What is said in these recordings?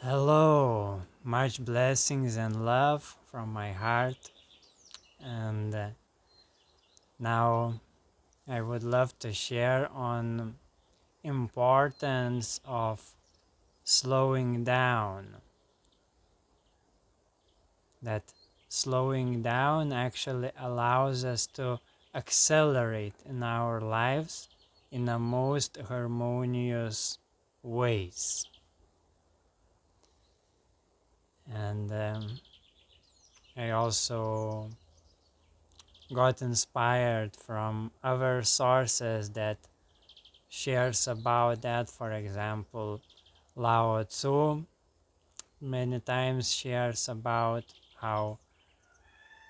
Hello, much blessings and love from my heart. And now I would love to share on importance of slowing down. That slowing down actually allows us to accelerate in our lives in the most harmonious ways. And I also got inspired from other sources that shares about that. For example, Lao Tzu many times shares about how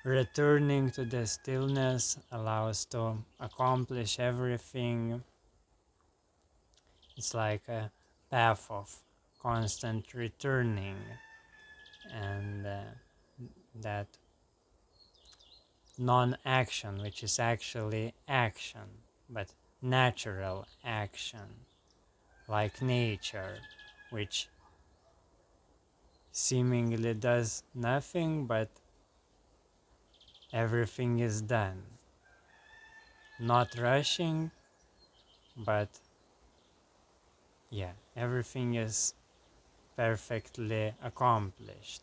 returning to the stillness allows to accomplish everything. It's like a path of constant returning, and that non-action, which is actually action, but natural action, like nature, which seemingly does nothing, but everything is done. Not rushing, but yeah, everything is perfectly accomplished.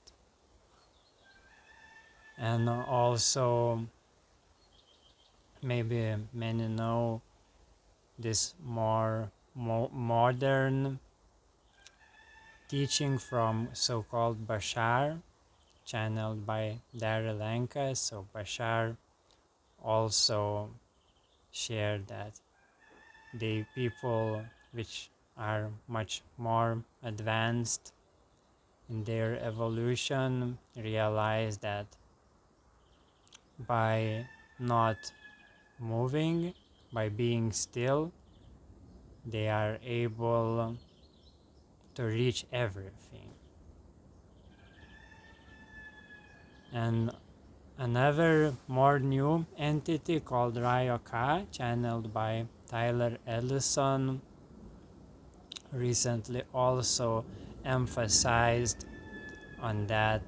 And also, maybe many know this more modern teaching from so-called Bashar, channeled by Darilanka. So Bashar also shared that the people which are much more advanced in their evolution realize that by not moving, by being still, they are able to reach everything. And another more new entity called Ryoka, channeled by Tyler Ellison, recently also emphasized on that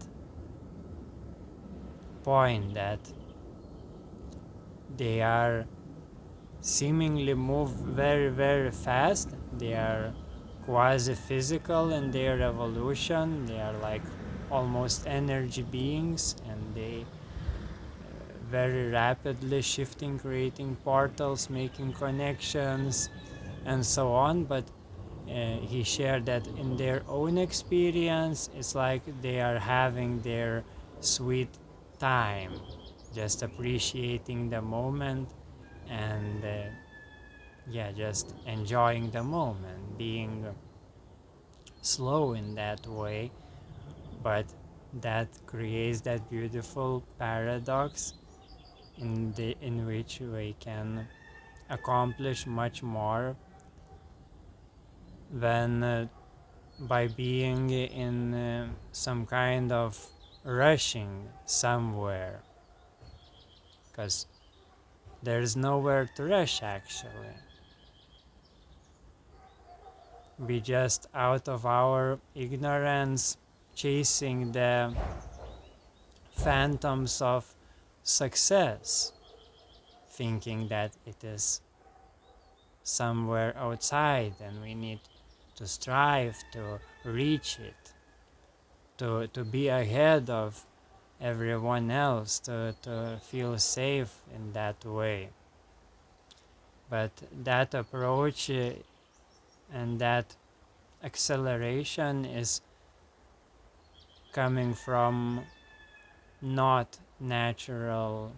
point that they are seemingly move very fast. They are quasi physical in their evolution. They are like almost energy beings, and they very rapidly shifting, creating portals, making connections, and so on. But he shared that in their own experience, it's like they are having their sweet time, just appreciating the moment, and yeah, just enjoying the moment, being slow in that way. But that creates that beautiful paradox in which we can accomplish much more than by being in some kind of rushing somewhere, because there's nowhere to rush actually. We just out of our ignorance chasing the phantoms of success, thinking that it is somewhere outside and we need to strive to reach it, to be ahead of everyone else, to feel safe in that way. But that approach and that acceleration is coming from not natural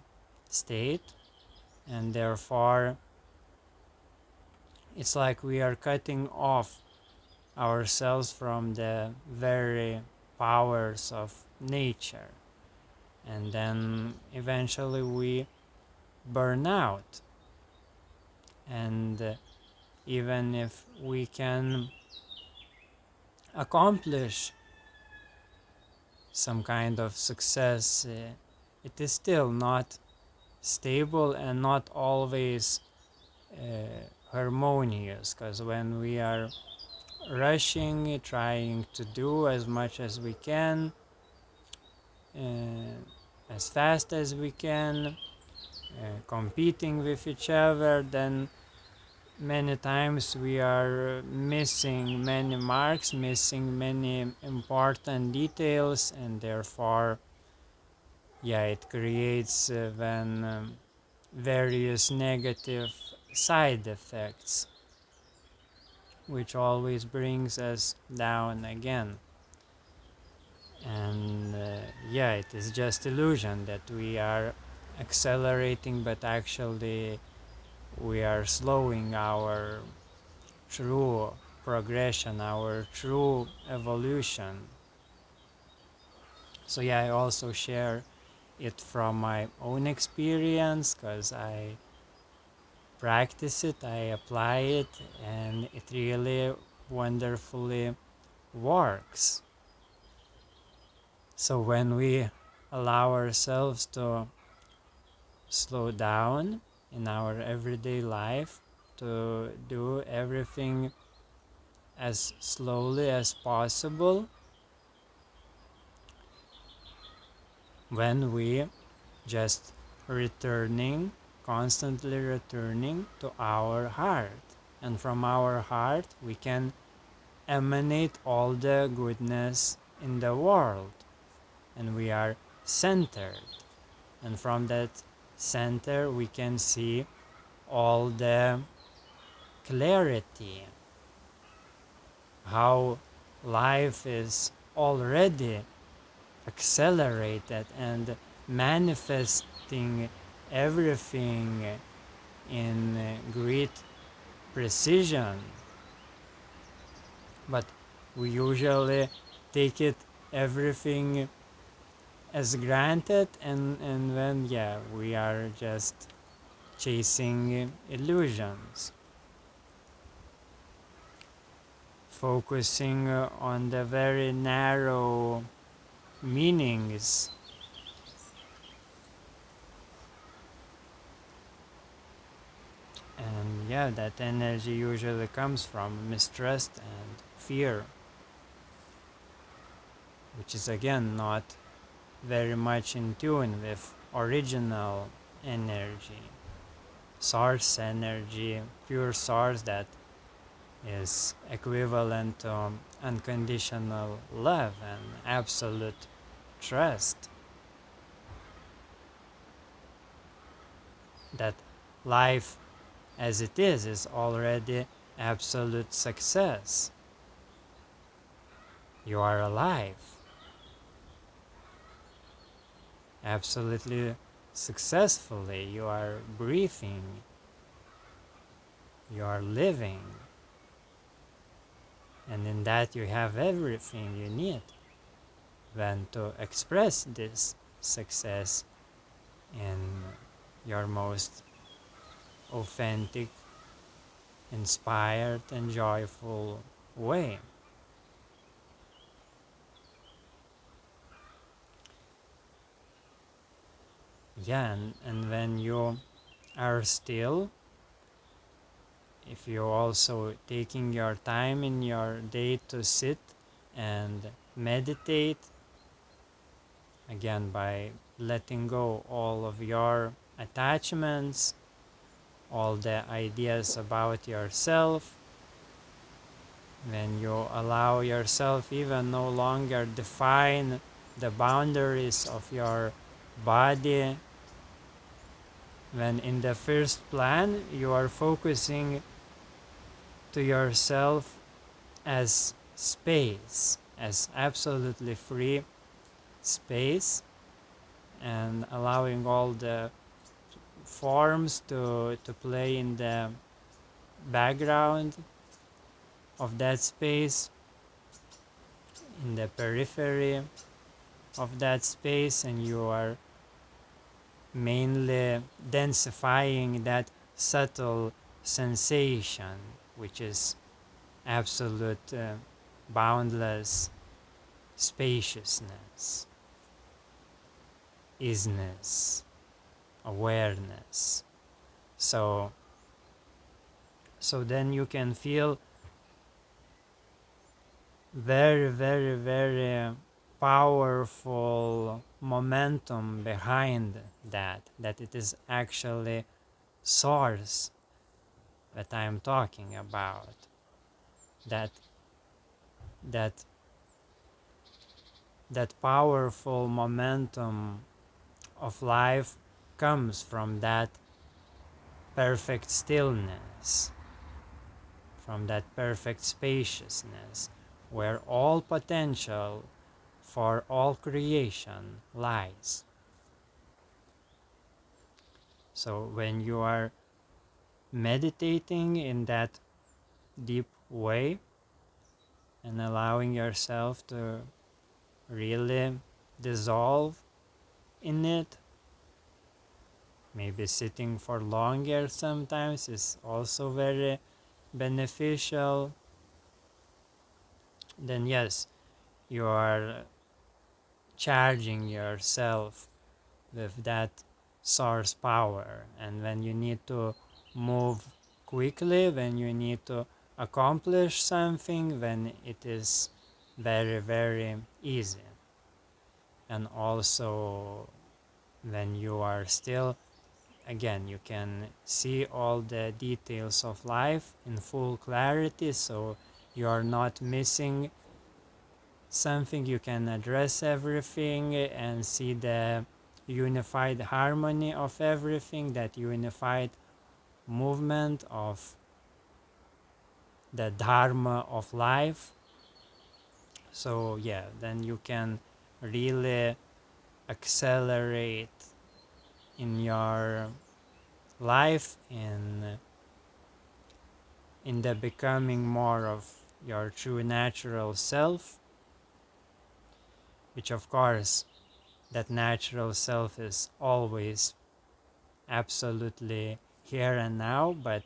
state, and therefore it's like we are cutting off ourselves from the very powers of nature, and then eventually we burn out. And even if we can accomplish some kind of success, it is still not stable and not always harmonious, because when we are rushing, trying to do as much as we can, uh, as fast as we can, competing with each other, then many times we are missing many marks, missing many important details, and therefore, yeah, it creates then various negative side effects, which always brings us down again. And yeah, it is just illusion that we are accelerating, but actually we are slowing our true progression, our true evolution. So yeah, I also share it from my own experience because I practice it, I apply it, and it really wonderfully works. So when we allow ourselves to slow down in our everyday life, to do everything as slowly as possible, when we just returning, constantly returning to our heart. And from our heart, we can emanate all the goodness in the world. And we are centered. And from that center, we can see all the clarity, how life is already accelerated and manifesting everything in great precision. But we usually take it everything as granted, and then yeah, we are just chasing illusions, focusing on the very narrow meanings. And yeah, that energy usually comes from mistrust and fear, which is again not very much in tune with original energy, source energy, pure source that is equivalent to unconditional love and absolute trust that life as it is already absolute success. You are alive, absolutely successfully. You are breathing, you are living, and in that you have everything you need then to express this success in your most authentic, inspired, and joyful way. Yeah, and when you are still, if you're also taking your time in your day to sit and meditate, again by letting go all of your attachments, all the ideas about yourself, when you allow yourself even no longer define the boundaries of your body, when in the first plan you are focusing to yourself as space, as absolutely free space, and allowing all the forms to play in the background of that space, in the periphery of that space, and you are mainly densifying that subtle sensation, which is absolute boundless spaciousness, isness, awareness. So then you can feel very, very, very powerful momentum behind that it is actually source that I am talking about, that that that powerful momentum of life comes from that perfect stillness, from that perfect spaciousness, where all potential for all creation lies. So when you are meditating in that deep way and allowing yourself to really dissolve in it, maybe sitting for longer sometimes is also very beneficial, then yes, you are charging yourself with that source power. And when you need to move quickly, when you need to accomplish something, when it is very, very easy. And also when you are still, again, you can see all the details of life in full clarity, so you are not missing something. You can address everything and see the unified harmony of everything, that unified movement of the dharma of life. So yeah, then you can really accelerate in your life, in the becoming more of your true natural self, which of course that natural self is always absolutely here and now, but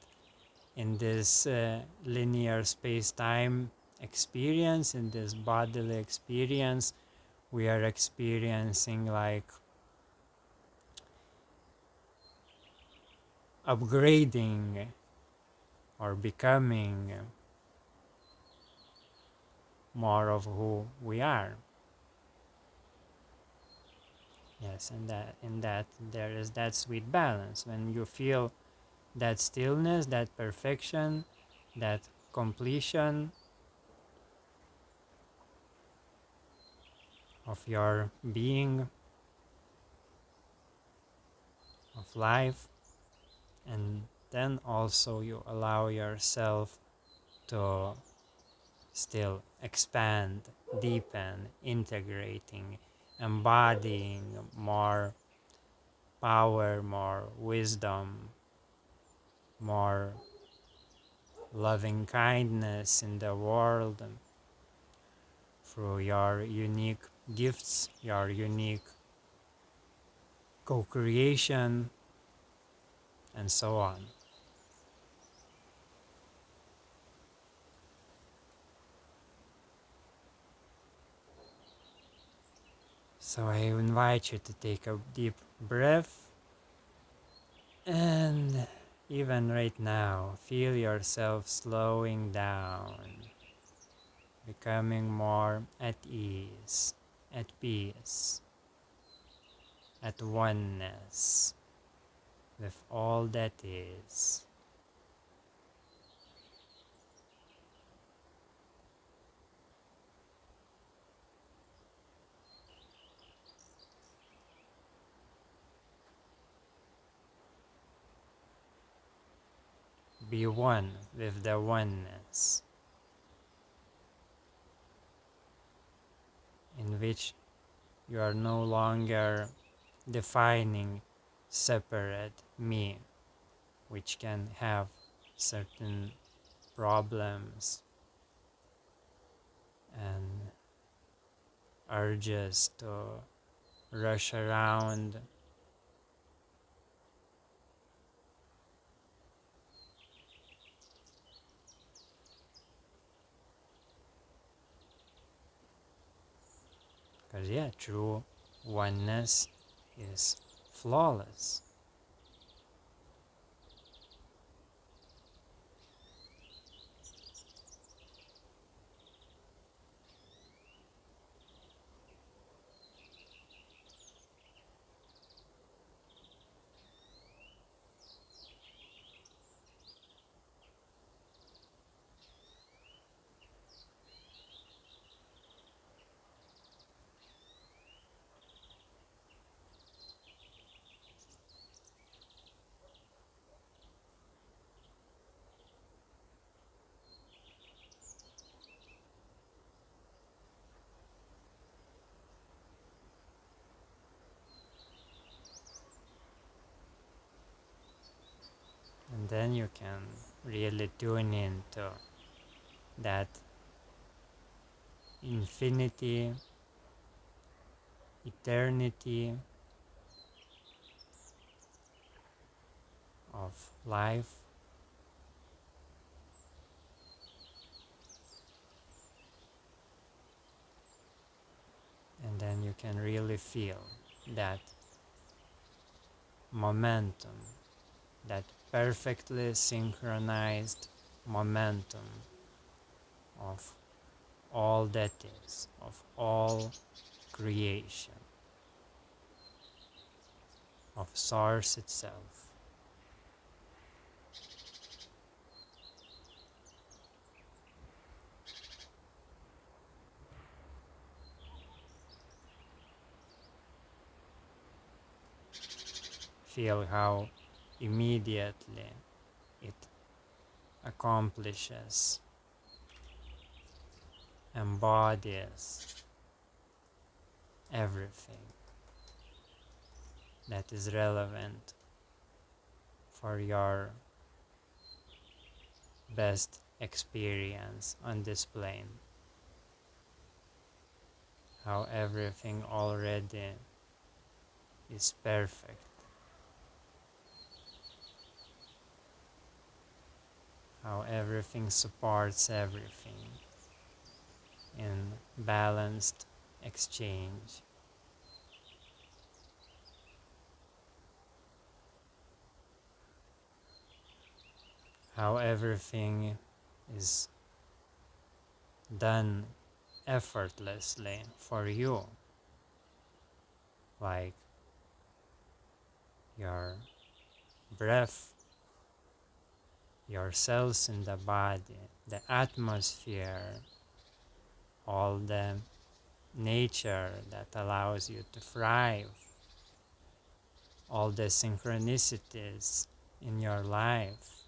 in this linear space-time experience, in this bodily experience, we are experiencing like upgrading or becoming more of who we are. Yes, and that in that there is that sweet balance when you feel that stillness, that perfection, that completion of your being, of life, and then also you allow yourself to still expand, deepen, integrating, embodying more power, more wisdom, more loving kindness in the world, and through your unique gifts, your unique co-creation, and so on. So I invite you to take a deep breath, and even right now, feel yourself slowing down, becoming more at ease, at peace, at oneness with all that is. Be one with the oneness, in which you are no longer defining separate me, which can have certain problems and urges to rush around. Because yeah, true oneness is flawless. And then you can really tune into that infinity, eternity of life, and then you can really feel that momentum, that perfectly synchronized momentum of all that is, of all creation, of Source itself. Feel how immediately it accomplishes, embodies everything that is relevant for your best experience on this plane. How everything already is perfect. How everything supports everything in balanced exchange. How everything is done effortlessly for you, like your breath, your cells in the body, the atmosphere, all the nature that allows you to thrive, all the synchronicities in your life,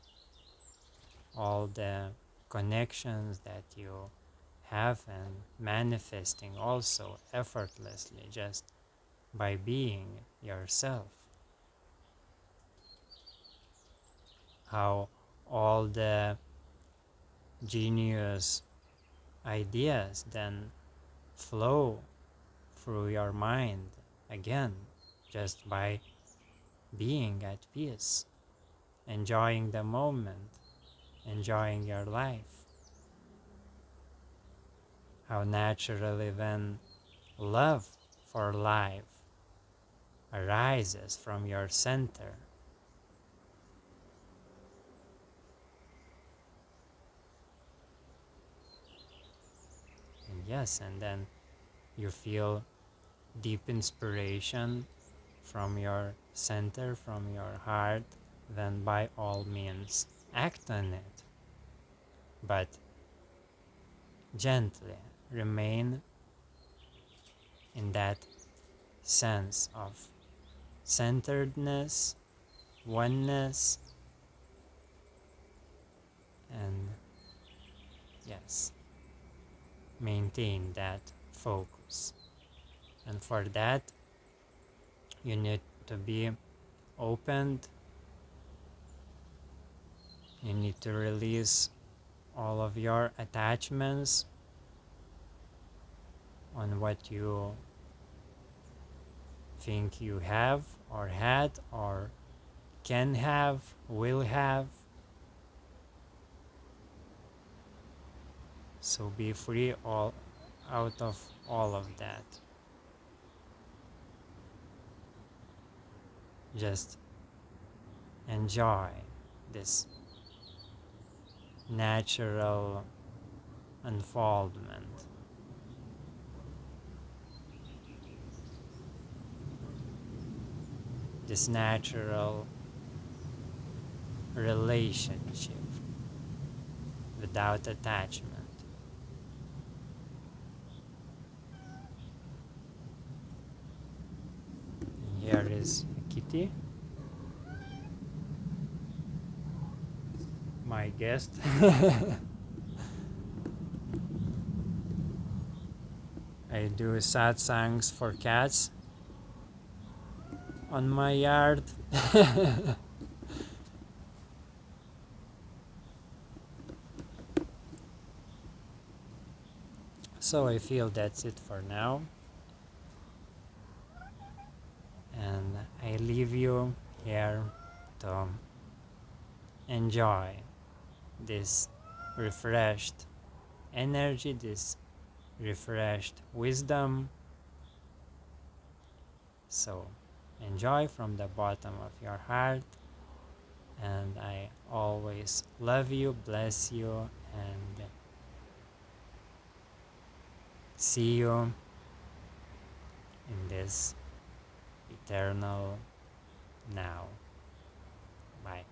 all the connections that you have and manifesting also effortlessly just by being yourself. How all the genius ideas then flow through your mind again just by being at peace, enjoying the moment, enjoying your life. How naturally then love for life arises from your center. And yes, and then you feel deep inspiration from your center, from your heart, then by all means act on it. But gently remain in that sense of centeredness, oneness, and yes, maintain that focus. And for that, you need to be opened. You need to release all of your attachments on what you think you have or had or can have, will have. So be free all out of all of that. Just enjoy this natural unfoldment, this natural relationship without attachment. And here is a kitty, my guest. I do satsangs for cats on my yard. So I feel that's it for now, and I leave you here to enjoy this refreshed energy, this refreshed wisdom. So enjoy from the bottom of your heart, and I always love you, bless you, and see you in this eternal now. Bye.